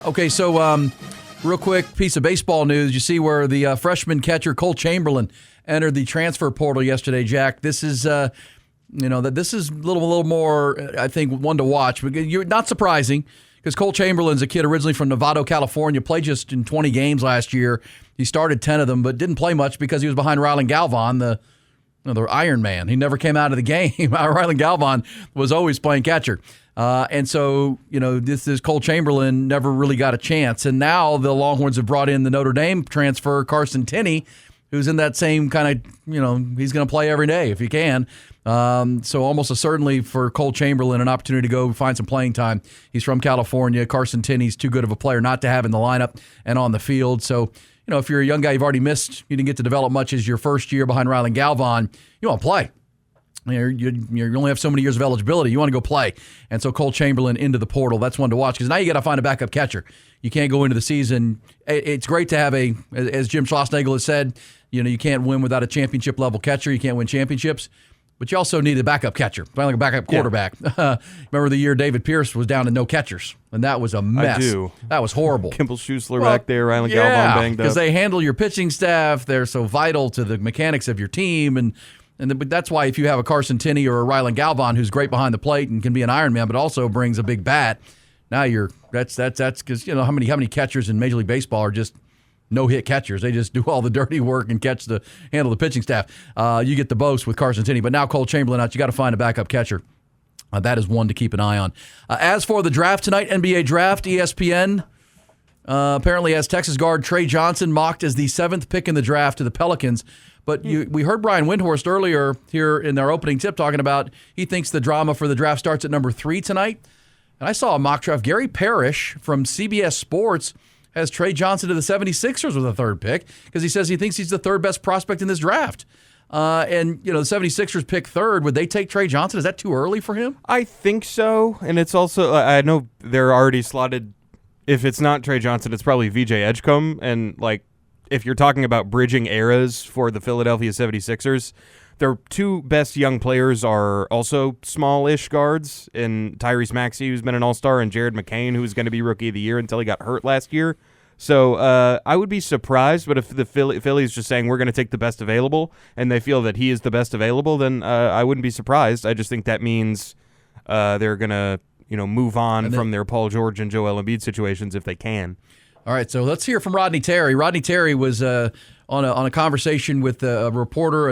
Okay, so real quick piece of baseball news. You see where the freshman catcher Cole Chamberlain entered the transfer portal yesterday, Jack. This is, this is a little more, I think, one to watch. You're not surprising because Cole Chamberlain's a kid originally from Novato, California, played just in 20 games last year. He started 10 of them, but didn't play much because he was behind Rylan Galvan, the Iron Man. He never came out of the game. Rylan Galvan was always playing catcher. And so, this is Cole Chamberlain never really got a chance. And now the Longhorns have brought in the Notre Dame transfer, Carson Tenney, who's in that same kind of, he's going to play every day if he can. So almost certainly for Cole Chamberlain, an opportunity to go find some playing time. He's from California. Carson Tenney's too good of a player not to have in the lineup and on the field. So, if you're a young guy, you've already missed, you didn't get to develop much as your first year behind Rylan Galvan, you want to play. You only have so many years of eligibility. You want to go play. And so Cole Chamberlain into the portal, that's one to watch because now you got to find a backup catcher. You can't go into the season. It's great to have as Jim Schlossnagle has said, you can't win without a championship level catcher. You can't win championships. But you also need a backup catcher, like a backup quarterback. Yeah. Remember the year David Pierce was down to no catchers, and that was a mess. I do. That was horrible. Kimball Schusler back there, Rylan Galvan banged up. Because they handle your pitching staff. They're so vital to the mechanics of your team, but that's why if you have a Carson Tenney or a Rylan Galvan who's great behind the plate and can be an Iron Man, but also brings a big bat, now that's because how many catchers in Major League Baseball are just no-hit catchers. They just do all the dirty work and handle the pitching staff. You get the boast with Carson Tenney, but now Cole Chamberlain out. You got to find a backup catcher. That is one to keep an eye on. As for the draft tonight, NBA draft, ESPN apparently has Texas guard Tre Johnson mocked as the 7th pick in the draft to the Pelicans. But we heard Brian Windhorst earlier here in our opening tip talking about he thinks the drama for the draft starts at number 3 tonight. And I saw a mock draft. Gary Parrish from CBS Sports has Tre Johnson to the 76ers with a 3rd pick because he says he thinks he's the 3rd best prospect in this draft. And the 76ers pick 3rd. Would they take Tre Johnson? Is that too early for him? I think so. And it's also, I know they're already slotted. If it's not Tre Johnson, it's probably VJ Edgecombe. And if you're talking about bridging eras for the Philadelphia 76ers, their 2 best young players are also small-ish guards, in Tyrese Maxey, who's been an all-star, and Jared McCain, who's going to be Rookie of the Year until he got hurt last year. So I would be surprised, but if the Phillies just saying we're going to take the best available, and they feel that he is the best available, then I wouldn't be surprised. I just think that means they're going to move on from their Paul George and Joel Embiid situations if they can. All right, so let's hear from Rodney Terry. Rodney Terry was on a conversation with a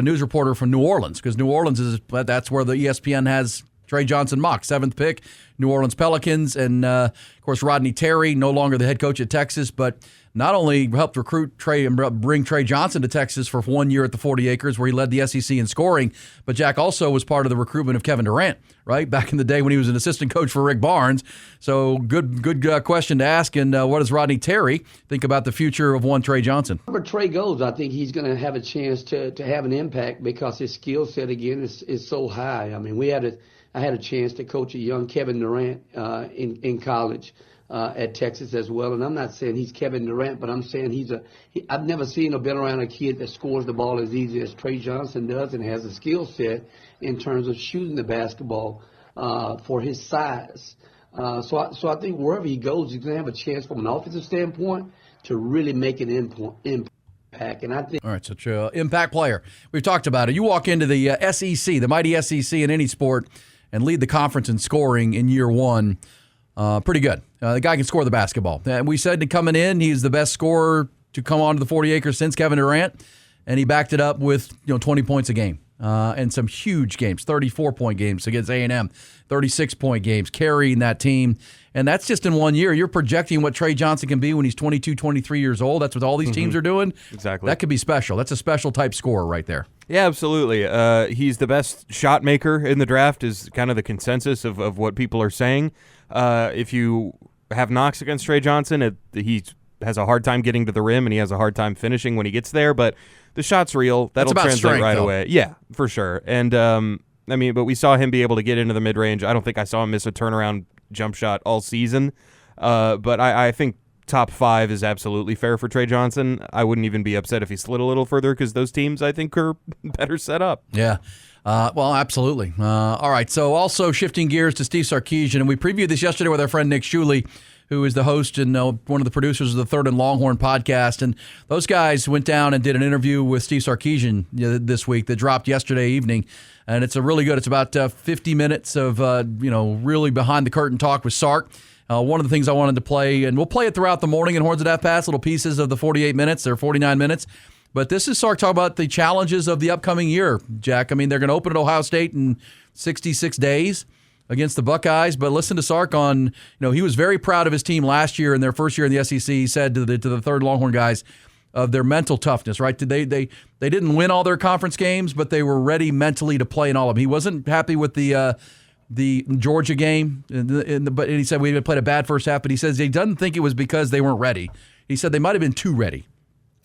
news reporter from New Orleans, because New Orleans that's where the ESPN has Tre Johnson mocked, 7th pick, New Orleans Pelicans, and of course Rodney Terry, no longer the head coach at Texas, but not only helped recruit Tre and bring Tre Johnson to Texas for 1 year at the 40 Acres where he led the SEC in scoring, but Jack also was part of the recruitment of Kevin Durant, right, back in the day when he was an assistant coach for Rick Barnes. So good question to ask. And what does Rodney Terry think about the future of one Tre Johnson? Wherever Tre goes, I think he's going to have a chance to have an impact because his skill set, again, is so high. I mean, I had a chance to coach a young Kevin Durant in college at Texas as well. And I'm not saying he's Kevin Durant, but I'm saying I've never seen or been around a kid that scores the ball as easy as Tre Johnson does and has a skill set in terms of shooting the basketball for his size. So I think wherever he goes, he's going to have a chance from an offensive standpoint to really make an impact. And I think. All right, so impact player. We've talked about it. You walk into the SEC, the mighty SEC in any sport, and lead the conference in scoring in year 1. Pretty good. The guy can score the basketball. We said coming in, he's the best scorer to come onto the 40 Acres since Kevin Durant, and he backed it up with 20 points a game and some huge games, 34-point games against A&M, 36-point games, carrying that team. And that's just in 1 year. You're projecting what Tre Johnson can be when he's 22, 23 years old. That's what all these teams are doing. Exactly. That could be special. That's a special type scorer right there. Yeah, absolutely. He's the best shot maker in the draft is kind of the consensus of what people are saying. If you have knocks against Tre Johnson, he has a hard time getting to the rim and he has a hard time finishing when he gets there. But the shot's real. That'll translate strength, right though. away. Yeah, for sure. And, but we saw him be able to get into the mid-range. I don't think I saw him miss a turnaround jump shot all season. But I think top 5 is absolutely fair for Tre Johnson. I wouldn't even be upset if he slid a little further because those teams, I think, are better set up. Yeah. Well, absolutely. All right, so also shifting gears to Steve Sarkisian, and we previewed this yesterday with our friend Nick Shuley, who is the host and one of the producers of the Third and Longhorn podcast. And those guys went down and did an interview with Steve Sarkisian this week that dropped yesterday evening. And it's it's about 50 minutes of, really behind the curtain talk with Sark. One of the things I wanted to play, and we'll play it throughout the morning in Horns at Half Past, little pieces of the 48 minutes or 49 minutes. But this is Sark talking about the challenges of the upcoming year, Jack. I mean, they're going to open at Ohio State in 66 days against the Buckeyes. But listen to Sark on, he was very proud of his team last year in their first year in the SEC. He said to the Third Longhorn guys of their mental toughness, right? They didn't win all their conference games, but they were ready mentally to play in all of them. He wasn't happy with the Georgia game, but he said we played a bad first half, but he says he doesn't think it was because they weren't ready. He said they might have been too ready,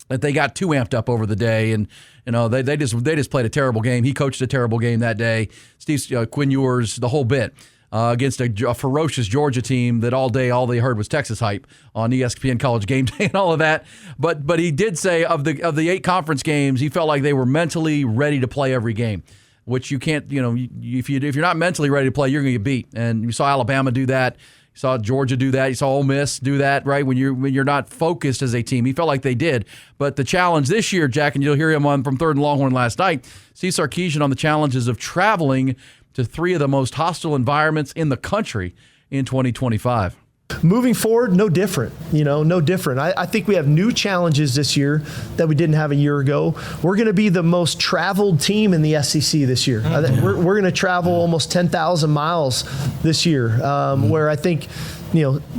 that they got too amped up over the day, and they just played a terrible game. He coached a terrible game that day. Steve Quinn Ewers, the whole bit, against a ferocious Georgia team that all day all they heard was Texas hype on ESPN College Game Day and all of that. But he did say of the 8 conference games, he felt like they were mentally ready to play every game, which you can't. If you're not mentally ready to play, you're going to get beat. And you saw Alabama do that. You saw Georgia do that. You saw Ole Miss do that, right? When you're not focused as a team. He felt like they did. But the challenge this year, Jack, and you'll hear him from Third and Longhorn last night, Steve Sarkisian on the challenges of traveling to 3 of the most hostile environments in the country in 2025. Moving forward, no different. No different. I think we have new challenges this year that we didn't have a year ago. We're going to be the most traveled team in the SEC this year. We're going to travel almost 10,000 miles this year, where I think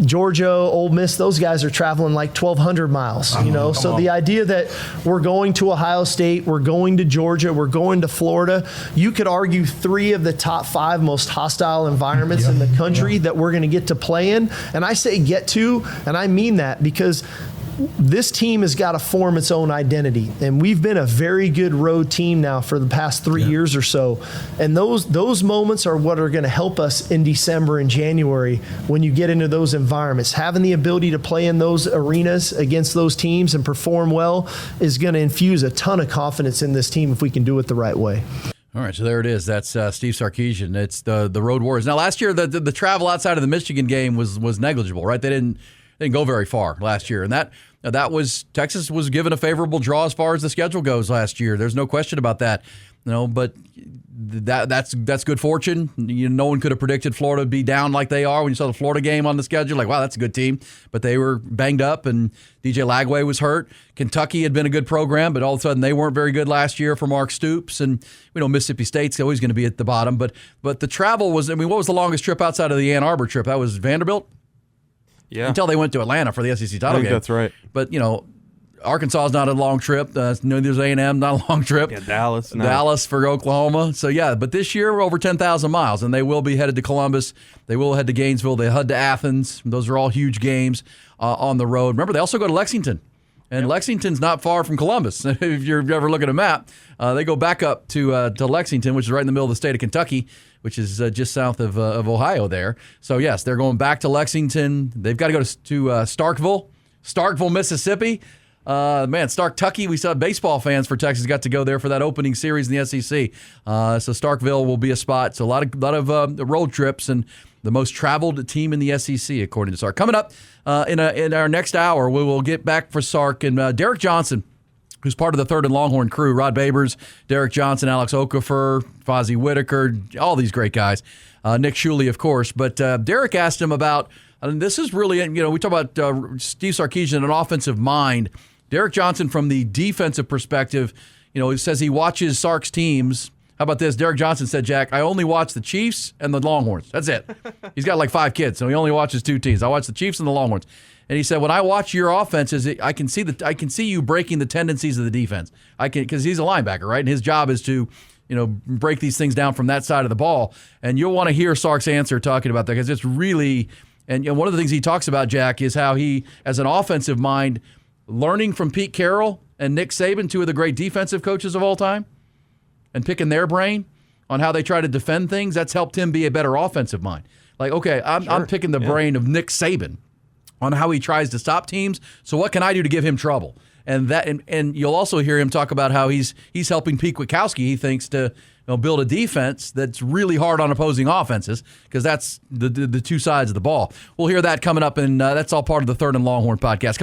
Georgia, Ole Miss, those guys are traveling like 1,200 miles, So the idea that we're going to Ohio State, we're going to Georgia, we're going to Florida, you could argue 3 of the top 5 most hostile environments in the country that we're going to get to play in. And I say get to, and I mean that because this team has got to form its own identity. And we've been a very good road team now for the past 3 years or so. And those moments are what are going to help us in December and January when you get into those environments. Having the ability to play in those arenas against those teams and perform well is going to infuse a ton of confidence in this team if we can do it the right way. All right, so there it is. That's Steve Sarkisian. It's the Road Warriors. Now, last year, the travel outside of the Michigan game was negligible, right? They didn't go very far last year, and that was Texas was given a favorable draw as far as the schedule goes last year. There's no question about that. But that's good fortune. No one could have predicted Florida would be down like they are when you saw the Florida game on the schedule. Like, wow, that's a good team, but they were banged up, and DJ Lagway was hurt. Kentucky had been a good program, but all of a sudden they weren't very good last year for Mark Stoops, and Mississippi State's always going to be at the bottom. But the travel was. What was the longest trip outside of the Ann Arbor trip? That was Vanderbilt. Yeah. Until they went to Atlanta for the SEC title game. I think that's right. But, Arkansas is not a long trip. There's A&M, not a long trip. Yeah, Dallas. No. Dallas for Oklahoma. So, yeah, but this year we're over 10,000 miles, and they will be headed to Columbus. They will head to Gainesville. They head to Athens. Those are all huge games on the road. Remember, they also go to Lexington. And Lexington's not far from Columbus. If you're ever looking at a map, they go back up to Lexington, which is right in the middle of the state of Kentucky, which is just south of Ohio there. So, yes, they're going back to Lexington. They've got to go to Starkville, Mississippi. Stark-Tucky, we saw baseball fans for Texas got to go there for that opening series in the SEC. So Starkville will be a spot. So a lot of road trips and the most traveled team in the SEC, according to Sark. Coming up in our next hour, we will get back for Sark and Derek Johnson, who's part of the Third and Longhorn crew. Rod Babers, Derek Johnson, Alex Okafor, Fozzie Whitaker, all these great guys. Nick Shuley, of course. But Derek asked him about, and this is really, we talk about Steve Sarkisian, an offensive mind. Derek Johnson, from the defensive perspective, he says he watches Sark's teams. How about this? Derek Johnson said, Jack, I only watch the Chiefs and the Longhorns. That's it. He's got like 5 kids, so he only watches 2 teams. I watch the Chiefs and the Longhorns. And he said, when I watch your offenses, I can see you breaking the tendencies of the defense. Because he's a linebacker, right? And his job is to, break these things down from that side of the ball. And you'll want to hear Sark's answer talking about that, because it's really, and one of the things he talks about, Jack, is how he, as an offensive mind, learning from Pete Carroll and Nick Saban, 2 of the great defensive coaches of all time, and picking their brain on how they try to defend things, that's helped him be a better offensive mind. Like, okay, I'm picking the brain of Nick Saban on how he tries to stop teams, so what can I do to give him trouble? and you'll also hear him talk about how he's helping Pete Kwiatkowski, he thinks, to build a defense that's really hard on opposing offenses, because that's the two sides of the ball. We'll hear that coming up, and that's all part of the Third and Longhorn podcast.